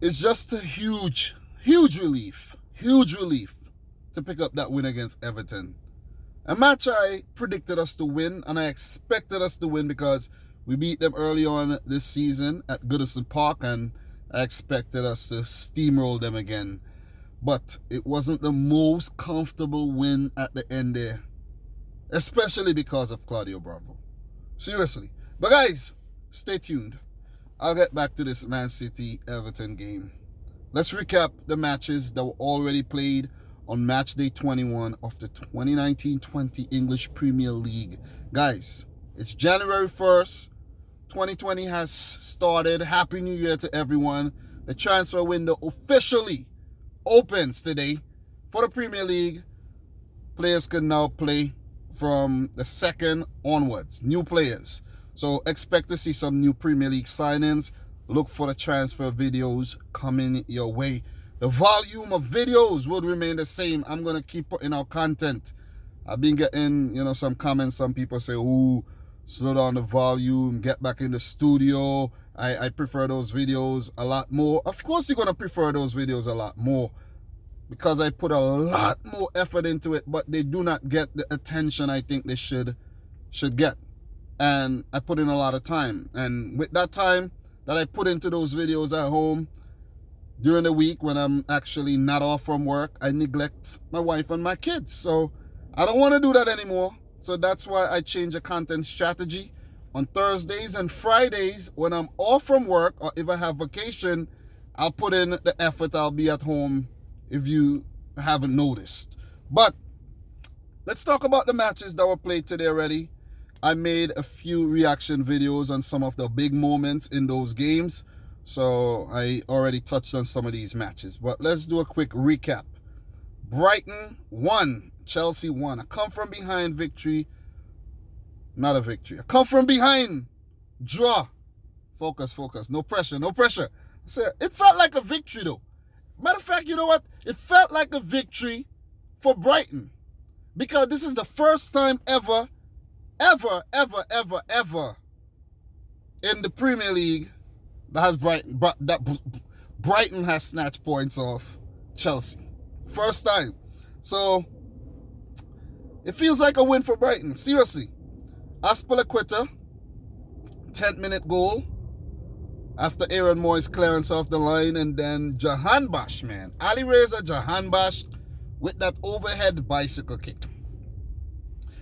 It's just a huge relief to pick up that win against Everton. A match I predicted us to win, and I expected us to win because we beat them early on this season at Goodison Park, and I expected us to steamroll them again. But it wasn't the most comfortable win at the end there, especially because of Claudio Bravo. Seriously. But guys, stay tuned. I'll get back to this Man City-Everton game. Let's recap the matches that were already played on match day 21 of the 2019-20 English Premier League. Guys, it's January 1st. 2020 has started. Happy New Year to everyone. The transfer window officially opens today for the Premier League. Players can now play from the 2nd onwards. New players. So expect to see some new Premier League signings. Look for the transfer videos coming your way. The volume of videos will remain the same. I'm going to keep putting out content. I've been getting, some comments. Some people say, ooh, slow down the volume, get back in the studio. I prefer those videos a lot more. Of course, you're going to prefer those videos a lot more because I put a lot more effort into it, but they do not get the attention I think they should get. And I put in a lot of time. And with that time that I put into those videos at home during the week when I'm actually not off from work, I neglect my wife and my kids. So I don't want to do that anymore. So that's why I change the content strategy. On Thursdays and Fridays, when I'm off from work or if I have vacation, I'll put in the effort. I'll be at home if you haven't noticed. But let's talk about the matches that were played today already. I made a few reaction videos on some of the big moments in those games. So I already touched on some of these matches. But let's do a quick recap. Brighton won. Chelsea won. A come-from-behind victory. Not a victory. A come-from-behind draw. Focus. No pressure. So it felt like a victory, though. Matter of fact, you know what? It felt like a victory for Brighton. Because this is the first time ever in the Premier League that Brighton has snatched points off Chelsea. First time. So it feels like a win for Brighton. Seriously. Aspilicueta, 10th-minute goal after Aaron Moyes' clearance off the line, and then Jahanbakhsh, man. Ali Reza Jahanbakhsh with that overhead bicycle kick.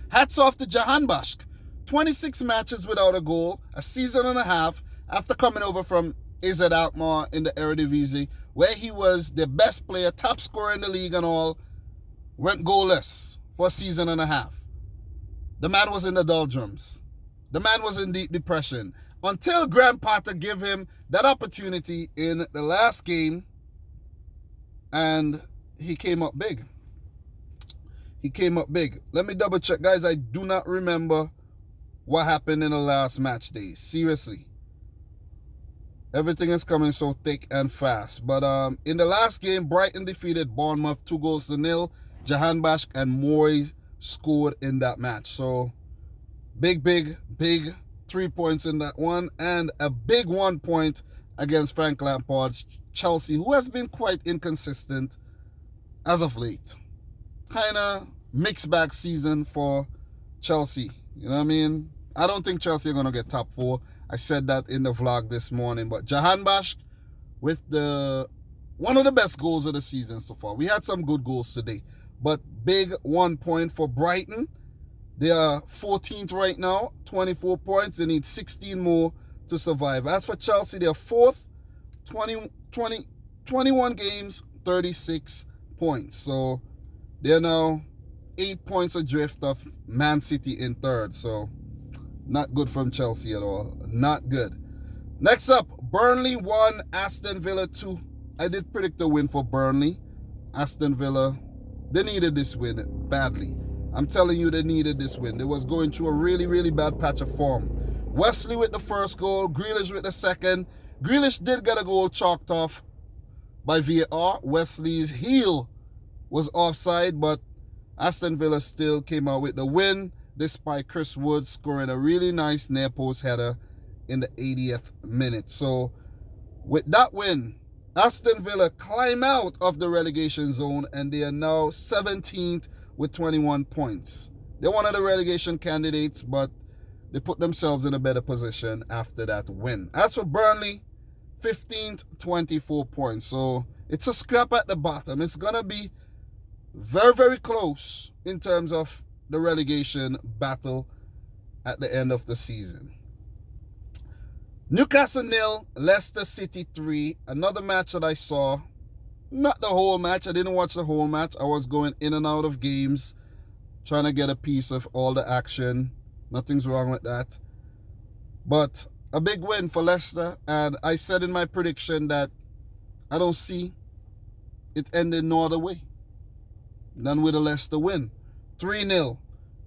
Hats off to Jahanbakhsh. 26 matches without a goal, a season and a half after coming over from AZ Alkmaar in the Eredivisie, where he was the best player, top scorer in the league and all, went goalless for a season and a half. The man was in the doldrums. The man was in deep depression until Graham Potter gave him that opportunity in the last game, and he came up big. Let me double check, guys. I do not remember what happened in the last match day. Seriously. Everything is coming so thick and fast. But in the last game, Brighton defeated Bournemouth 2-0. Jahanbakhsh and Moyes scored in that match. So big 3 points in that one. And a big 1 point against Frank Lampard's Chelsea, who has been quite inconsistent as of late. Kind of mixed bag season for Chelsea. You know what I mean? I don't think Chelsea are going to get top 4. I said that in the vlog this morning. But Jahanbakhsh with one of the best goals of the season so far. We had some good goals today. But big 1 point for Brighton. They are 14th right now, 24 points. They need 16 more to survive. As for Chelsea, they're 4th, 21 games, 36 points. So they're now 8 points adrift of Man City in 3rd. So not good from Chelsea at all. Not good. Next up, Burnley 1, Aston Villa 2. I did predict a win for Burnley. Aston Villa, they needed this win badly. I'm telling you, they needed this win. They was going through a really bad patch of form. Wesley with the first goal, Grealish with the second. Grealish did get a goal chalked off by VAR. Wesley's heel was offside, but Aston Villa still came out with the win, despite Chris Wood scoring a really nice near post header in the 80th minute. So with that win, Aston Villa climb out of the relegation zone and they are now 17th with 21 points. They're one of the relegation candidates, but they put themselves in a better position after that win. As for Burnley, 15th, 24 points. So it's a scrap at the bottom. It's going to be very, very close in terms of the relegation battle at the end of the season. Newcastle 0, Leicester City 3. Another match that I saw. Not the whole match. I didn't watch the whole match. I was going in and out of games, trying to get a piece of all the action. Nothing's wrong with that. But a big win for Leicester. And I said in my prediction that I don't see it ending no other way than with a Leicester win. 3-0.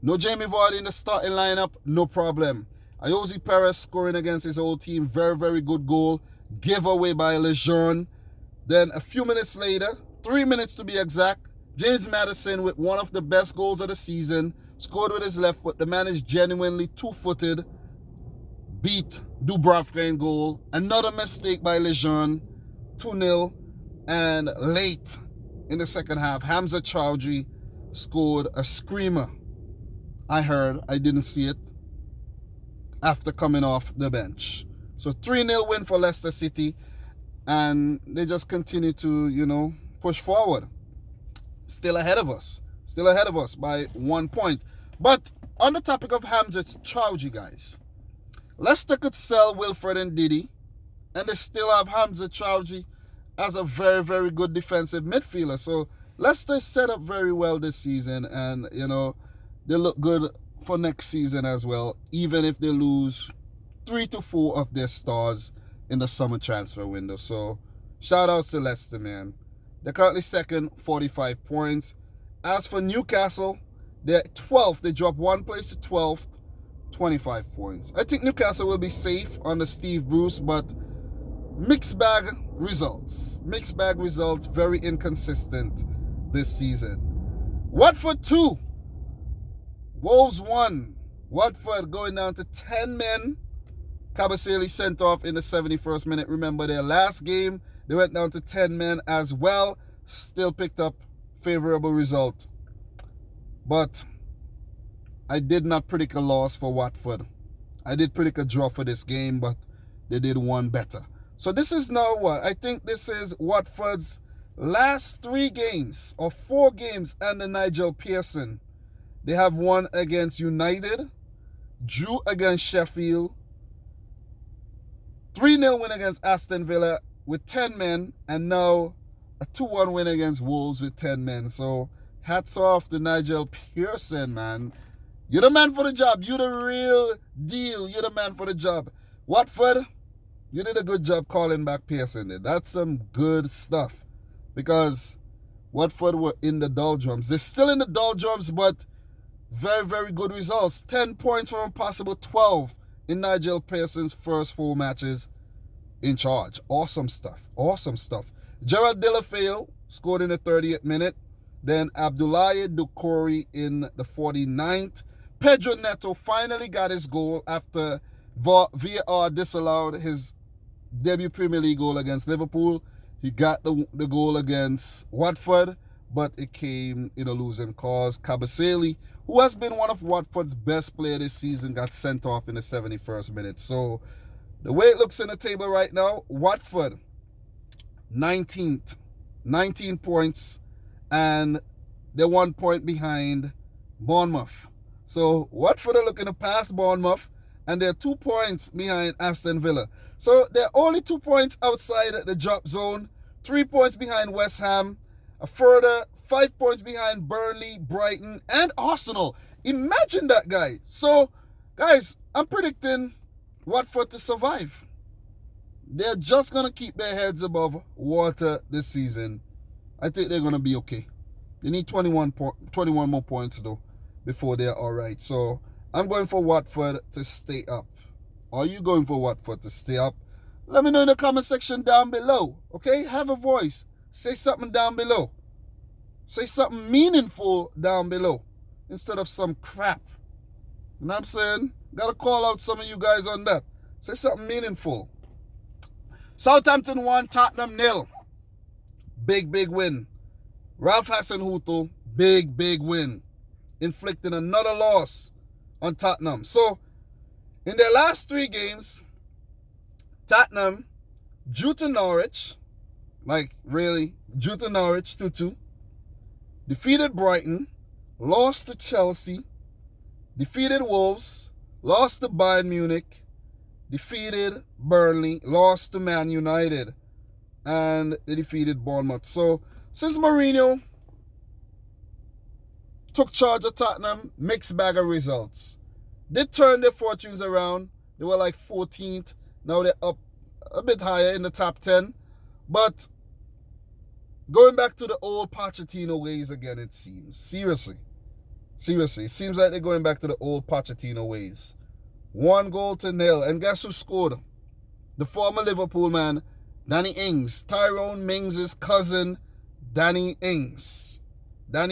No Jamie Vardy in the starting lineup. No problem. Ayoze Perez scoring against his old team. Very, very good goal. Giveaway by Lejeune. Then a few minutes later, 3 minutes to be exact, James Maddison with one of the best goals of the season. Scored with his left foot. The man is genuinely two-footed. Beat Dubravka in goal. Another mistake by Lejeune. 2-0. And late in the second half, Hamza Chowdhury scored a screamer. I heard. I didn't see it. After coming off the bench. So 3-0 win for Leicester City. And they just continue to, push forward. Still ahead of us. Still ahead of us by 1 point. But on the topic of Hamza Chowdhury, guys. Leicester could sell Wilfred and Didi. And they still have Hamza Chowdhury as a very, very good defensive midfielder. So Leicester is set up very well this season. And, they look good for next season as well, even if they lose 3 to 4 of their stars in the summer transfer window. So shout outs to Leicester, man. They're currently second, 45 points. As for Newcastle, they're 12th. They dropped one place to 12th, 25 points. I think Newcastle will be safe under Steve Bruce, but mixed bag results. Mixed bag results, very inconsistent this season. Watford 2. Wolves 1. Watford going down to 10 men. Kabasele sent off in the 71st minute. Remember their last game, they went down to 10 men as well. Still picked up favorable result. But I did not predict a loss for Watford. I did predict a draw for this game, but they did one better. So this is now what? I think this is Watford's last 3 games or 4 games under Nigel Pearson. They have won against United, drew against Sheffield, 3-0 win against Aston Villa with 10 men, and now a 2-1 win against Wolves with 10 men. So hats off to Nigel Pearson, man. You're the man for the job. You're the real deal. You're the man for the job. Watford, you did a good job calling back Pearson. That's some good stuff. Because Watford were in the doldrums. They're still in the doldrums, but very, very good results. 10 points from a possible 12 in Nigel Pearson's first 4 matches in charge. Awesome stuff. Awesome stuff. Gerard Delafeu scored in the 30th minute. Then Abdoulaye Doucouré in the 49th. Pedro Neto finally got his goal after VAR disallowed his debut Premier League goal against Liverpool. He got the goal against Watford, but it came in a losing cause. Kabasele, who has been one of Watford's best players this season, got sent off in the 71st minute. So the way it looks in the table right now, Watford 19th, 19 points, and they're 1 point behind Bournemouth. So Watford are looking to pass Bournemouth, and they're 2 points behind Aston Villa. So they're only 2 points outside the drop zone, 3 points behind West Ham, a further 5 points behind Burnley, Brighton, and Arsenal. Imagine that, guys. So, guys, I'm predicting Watford to survive. They're just going to keep their heads above water this season. I think they're going to be okay. They need 21 more points, though, before they're all right. So, I'm going for Watford to stay up. Are you going for Watford to stay up? Let me know in the comment section down below. Okay? Have a voice. Say something down below. Say something meaningful down below instead of some crap. You know what I'm saying? Gotta call out some of you guys on that. Say something meaningful. Southampton 1, Tottenham 0. big, big win. Ralph Hasenhuttl, big, big win. Inflicting another loss on Tottenham. So, in their last 3 games, Tottenham drew to Norwich, drew to Norwich 2-2, defeated Brighton, lost to Chelsea, defeated Wolves, lost to Bayern Munich, defeated Burnley, lost to Man United, and they defeated Bournemouth. So, since Mourinho took charge of Tottenham, mixed bag of results. They turned their fortunes around. They were like 14th. Now they're up a bit higher in the top 10. But going back to the old Pochettino ways again, it seems. Seriously. It seems like they're going back to the old Pochettino ways. 1-0. And guess who scored? The former Liverpool man, Danny Ings. Tyrone Mings' cousin, Danny Ings. I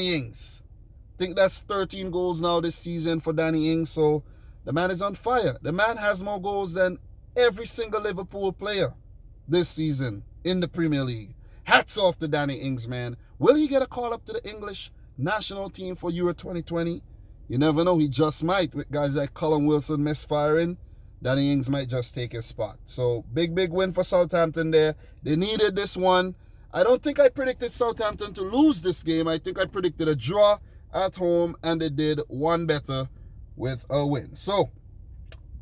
think that's 13 goals now this season for Danny Ings. So the man is on fire. The man has more goals than every single Liverpool player this season in the Premier League. Hats off to Danny Ings, man. Will he get a call up to the English national team for Euro 2020? You never know. He just might. With guys like Callum Wilson misfiring, Danny Ings might just take his spot. So big, big win for Southampton there. They needed this one. I don't think I predicted Southampton to lose this game. I think I predicted a draw at home, and they did one better with a win. So,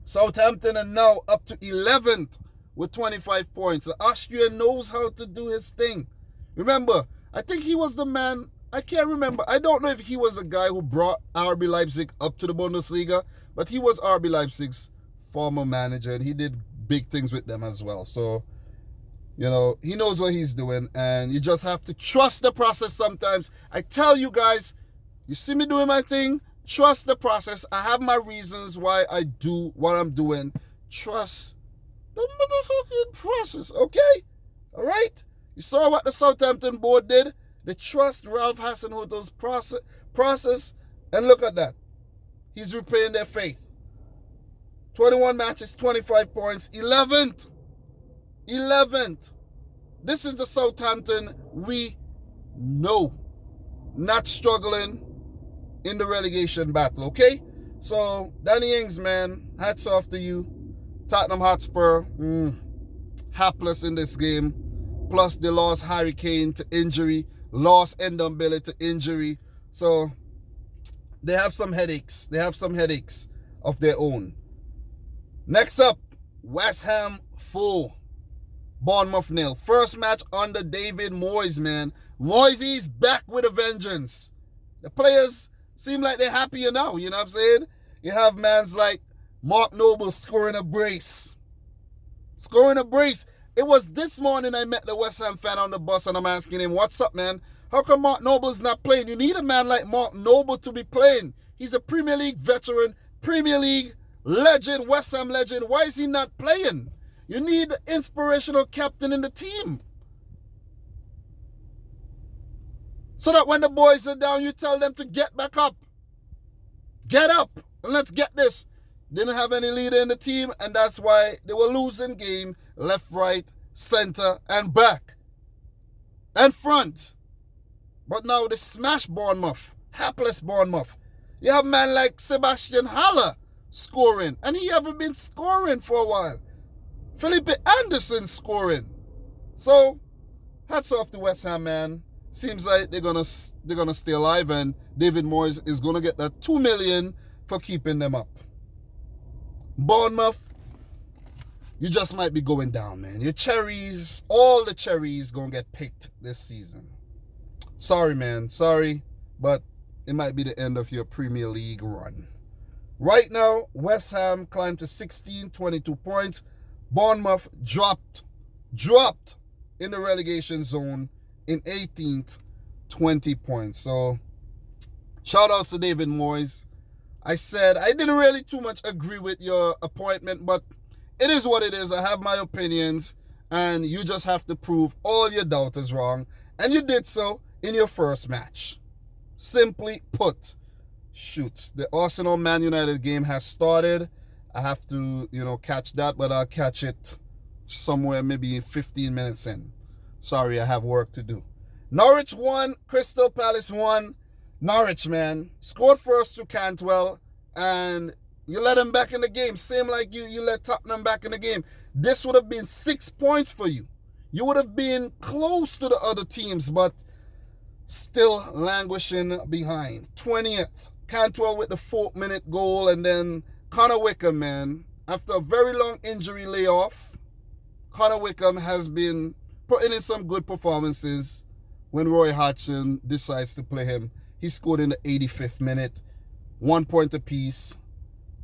Southampton are now up to 11th with 25 points. The Austrian knows how to do his thing. Remember, I think he was the man, I can't remember. I don't know if he was the guy who brought RB Leipzig up to the Bundesliga, but he was RB Leipzig's former manager, and he did big things with them as well. So, you know, he knows what he's doing, and you just have to trust the process sometimes. I tell you guys, you see me doing my thing, trust the process. I have my reasons why I do what I'm doing. Trust the motherfucking process, okay? All right? You saw what the Southampton board did? They trust Ralph Hasenhutl's process, and look at that. He's repaying their faith. 21 matches, 25 points, 11th. 11th. This is the Southampton we know. Not struggling in the relegation battle, okay? So, Danny Ings, man, hats off to you. Tottenham Hotspur, hapless in this game. Plus, they lost Harry Kane to injury, lost Ndombele to injury. So, they have some headaches. They have some headaches of their own. Next up, West Ham 4, Bournemouth 0. First match under David Moyes, man. Moyes is back with a vengeance. The players seem like they're happier now, you know what I'm saying? You have mans like Mark Noble scoring a brace. It was this morning I met the West Ham fan on the bus, and I'm asking him, what's up, man? How come Mark Noble is not playing? You need a man like Mark Noble to be playing. He's a Premier League veteran, Premier League legend, West Ham legend. Why is he not playing? You need the inspirational captain in the team. So that when the boys are down, you tell them to get back up. Get up and let's get this. Didn't have any leader in the team, and that's why they were losing game left, right, center, and back. And front. But now they smash Bournemouth. Hapless Bournemouth. You have a man like Sebastian Haller scoring, and he haven't been scoring for a while. Felipe Anderson scoring. So, hats off to West Ham, man. Seems like they're gonna stay alive, and David Moyes is gonna get that $2 million for keeping them up. Bournemouth, you just might be going down, man. Your cherries, all the cherries gonna get picked this season. Sorry, man. Sorry, but it might be the end of your Premier League run. Right now, West Ham climbed to 16, 22 points. Bournemouth dropped in the relegation zone in 18th, 20 points. So, shout outs to David Moyes. I said I didn't really too much agree with your appointment, but it is what it is. I have my opinions, and you just have to prove all your doubters wrong. And you did so in your first match. Simply put, shoot. The Arsenal-Man United game has started. I have to, catch that, but I'll catch it somewhere maybe 15 minutes in. Sorry, I have work to do. Norwich won, Crystal Palace won. Norwich, man, scored first to Cantwell, and you let him back in the game. Same like you let Tottenham back in the game. This would have been 6 points for you. You would have been close to the other teams, but still languishing behind. 20th, Cantwell with the 4th-minute goal, and then Connor Wickham, man. After a very long injury layoff, Connor Wickham has been putting in some good performances when Roy Hodgson decides to play him. He scored in the 85th minute, 1 point apiece.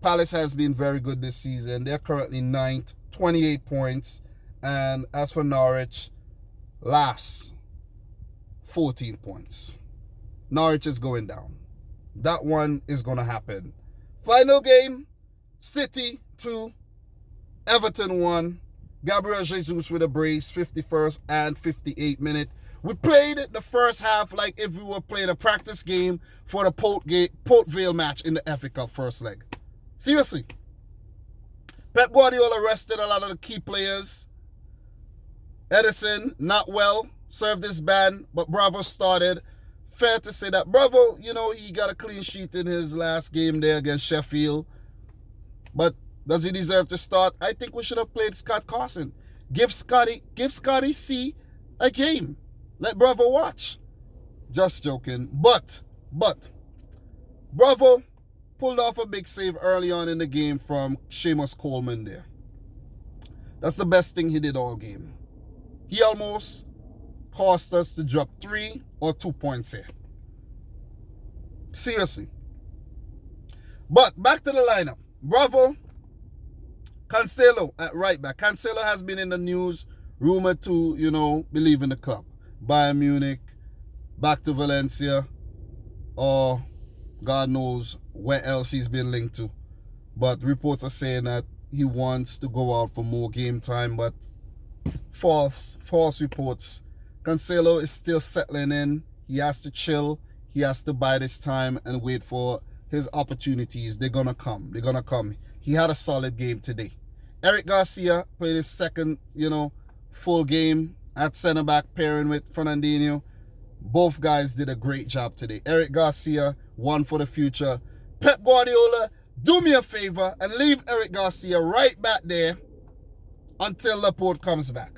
Palace has been very good this season. They're currently 9th, 28 points. And as for Norwich, last, 14 points. Norwich is going down. That one is going to happen. Final game, City 2, Everton 1. Gabriel Jesus with a brace, 51st and 58th minute. We played the first half like if we were playing a practice game for the Port Vale match in the FA Cup first leg. Seriously. Pep Guardiola rested a lot of the key players. Edison, not well, served his ban, but Bravo started. Fair to say that Bravo, he got a clean sheet in his last game there against Sheffield. But does he deserve to start? I think we should have played Scott Carson. Give Scotty C a game. Let Bravo watch. Just joking. But, Bravo pulled off a big save early on in the game from Seamus Coleman there. That's the best thing he did all game. He almost cost us to drop 3 or 2 points here. Seriously. But back to the lineup. Bravo, Cancelo at right back. Cancelo has been in the news, rumored to, be leaving the club. Bayern Munich, back to Valencia, or God knows where else he's been linked to. But reports are saying that he wants to go out for more game time, but false reports. Cancelo is still settling in. He has to chill. He has to bide his time and wait for his opportunities. They're going to come. He had a solid game today. Eric Garcia played his second, full game at centre-back pairing with Fernandinho. Both guys did a great job today. Eric Garcia, one for the future. Pep Guardiola, do me a favor and leave Eric Garcia right back there until Laporte comes back.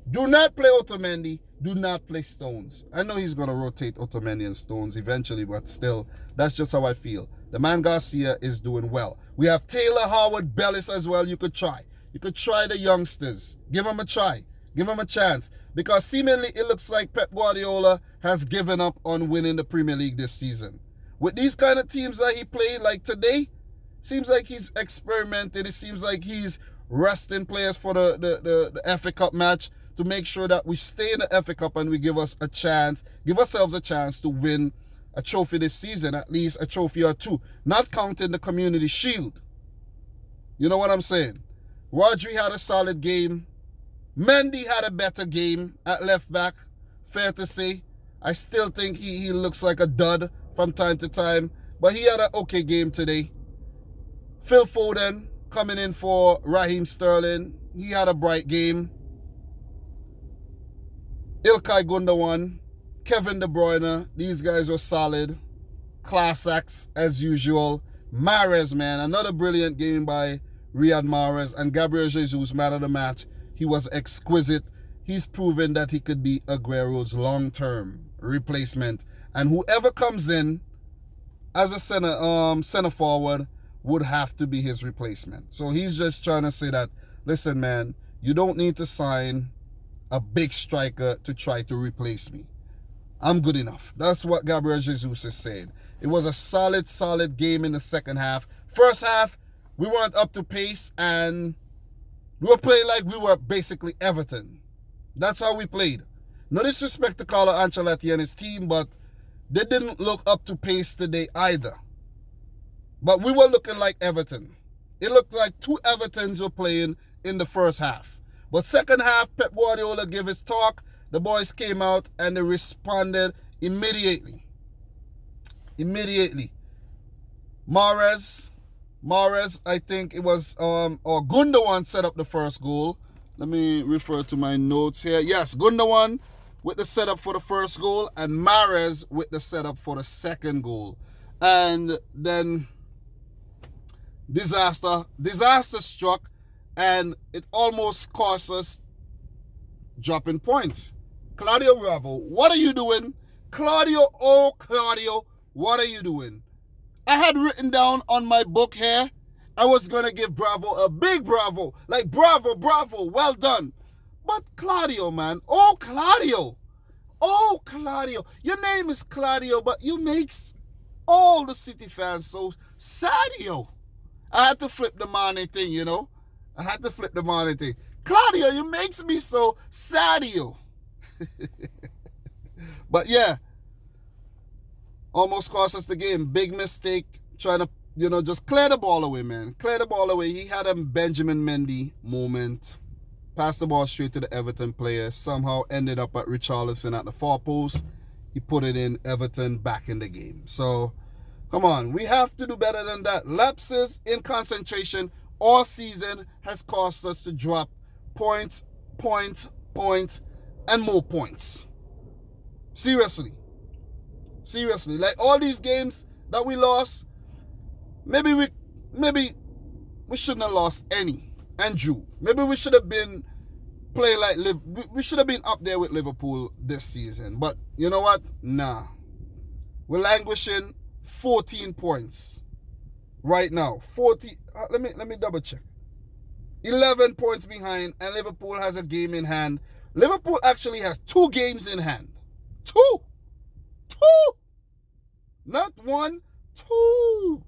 Do not play Otamendi. Do not play Stones. I know he's going to rotate Otamendi and Stones eventually, but still, that's just how I feel. The man Garcia is doing well. We have Taylor, Howard, Bellis as well. You could try. You could try the youngsters. Give them a try. Give them a chance. Because seemingly it looks like Pep Guardiola has given up on winning the Premier League this season. With these kind of teams that he played, like today, seems like he's experimented. It seems like he's resting players for the FA Cup match to make sure that we stay in the FA Cup and we give ourselves a chance to win a trophy this season, at least a trophy or two, not counting the Community Shield. You know what I'm saying? Rodri had a solid game. Mendy had a better game at left back, fair to say. I still think he looks like a dud from time to time, but he had an okay game today. Phil Foden coming in for Raheem Sterling. He had a bright game. Ilkay Gundogan, Kevin De Bruyne, these guys were solid. Class acts as usual. Mahrez, man, another brilliant game by Riyad Mahrez. And Gabriel Jesus, man of the match. He was exquisite. He's proven that he could be Aguero's long-term replacement. And whoever comes in as a center forward would have to be his replacement. So he's just trying to say that, listen, man, you don't need to sign a big striker to try to replace me. I'm good enough. That's what Gabriel Jesus is saying. It was a solid game in the second half. First half, we weren't up to pace and we were playing like we were basically Everton. That's how we played. No disrespect to Carlo Ancelotti and his team, but they didn't look up to pace today either. But we were looking like Everton. It looked like two Evertons were playing in the first half. But second half, Pep Guardiola gave his talk. The boys came out and they responded immediately. Mahrez, I think it was, or Gundogan set up the first goal. Let me refer to my notes here. Yes, Gundogan with the setup for the first goal and Mahrez with the setup for the second goal. And then disaster struck, and it almost cost us dropping points. Claudio Bravo, what are you doing? Claudio, oh Claudio, what are you doing? I had written down on my book here, I was going to give Bravo a big bravo. Like, bravo, well done. But Claudio, man, oh Claudio. Your name is Claudio, but you makes all the City fans so sadio. I had to flip the money thing, you know. Claudio, you makes me so sadio. But yeah, almost cost us the game. Big mistake trying to, just clear the ball away, man. Clear the ball away. He had a Benjamin Mendy moment. Passed the ball straight to the Everton player. Somehow ended up at Richarlison at the far post. He put it in, Everton back in the game. So, come on. We have to do better than that. Lapses in concentration all season has cost us to drop points, and more points. Seriously. Like all these games that we lost, maybe we shouldn't have lost any and drew. Maybe we should have been playing like we should have been up there with Liverpool this season. But you know what? Nah. We're languishing 14 points right now. 40. Let me double check. 11 points behind, and Liverpool has a game in hand. Liverpool actually has 2 games in hand. 2. Not 1, 2.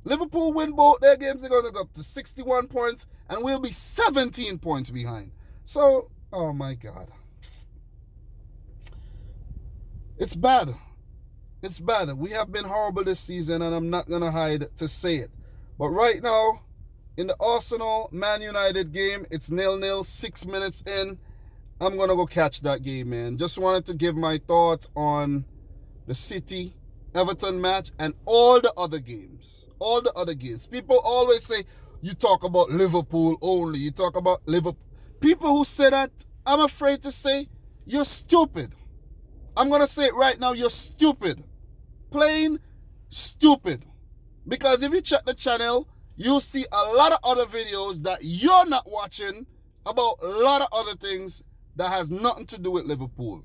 Liverpool win both their games, they're going to go up to 61 points, and we'll be 17 points behind. So, oh my God. It's bad. We have been horrible this season, and I'm not going to hide to say it. But right now, in the Arsenal-Man United game, it's 0-0, 6 minutes in. I'm going to go catch that game, man. Just wanted to give my thoughts on the City-Everton match and all the other games. People always say, you talk about Liverpool only. You talk about Liverpool. People who say that, I'm afraid to say, you're stupid. I'm going to say it right now, you're stupid. Plain stupid. Because if you check the channel, you'll see a lot of other videos that you're not watching about a lot of other things that has nothing to do with Liverpool.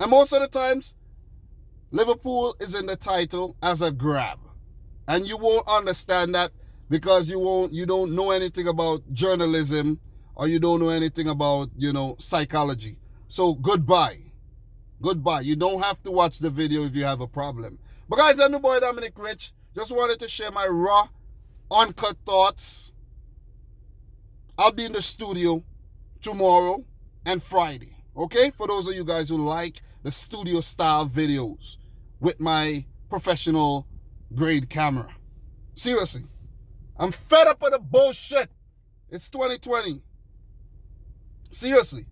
And most of the times, Liverpool is in the title as a grab. And you won't understand that because you don't know anything about journalism or you don't know anything about, psychology. So goodbye. You don't have to watch the video if you have a problem. But guys, I'm your boy Dominic Rich. Just wanted to share my raw, uncut thoughts. I'll be in the studio tomorrow and Friday. Okay? For those of you guys who like the studio style videos with my professional grade camera. Seriously. I'm fed up with the bullshit. It's 2020. Seriously.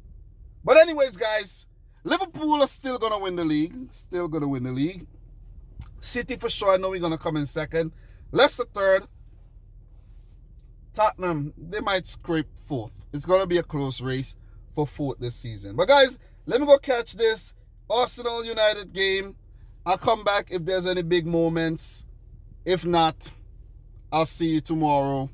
But anyways, guys, Liverpool are still going to win the league. City for sure, I know we're going to come in second. Leicester third. Tottenham, they might scrape fourth. It's going to be a close race for fourth this season. But guys, let me go catch this Arsenal United game. I'll come back if there's any big moments. If not, I'll see you tomorrow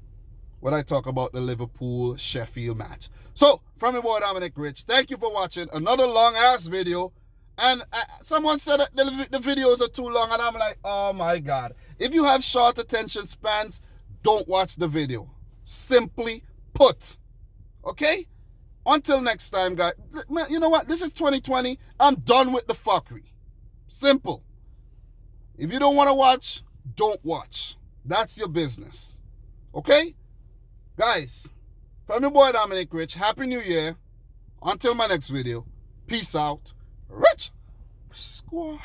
when I talk about the Liverpool-Sheffield match. So, from your boy Dominic Rich, thank you for watching another long-ass video. And someone said that the videos are too long, and I'm like, oh my God. If you have short attention spans, don't watch the video. Simply put. Okay? Until next time, guys. Man, you know what? This is 2020. I'm done with the fuckery. Simple. If you don't want to watch, don't watch. That's your business. Okay? Guys, from your boy Dominic Rich, Happy New Year. Until my next video, peace out. Rich Squad.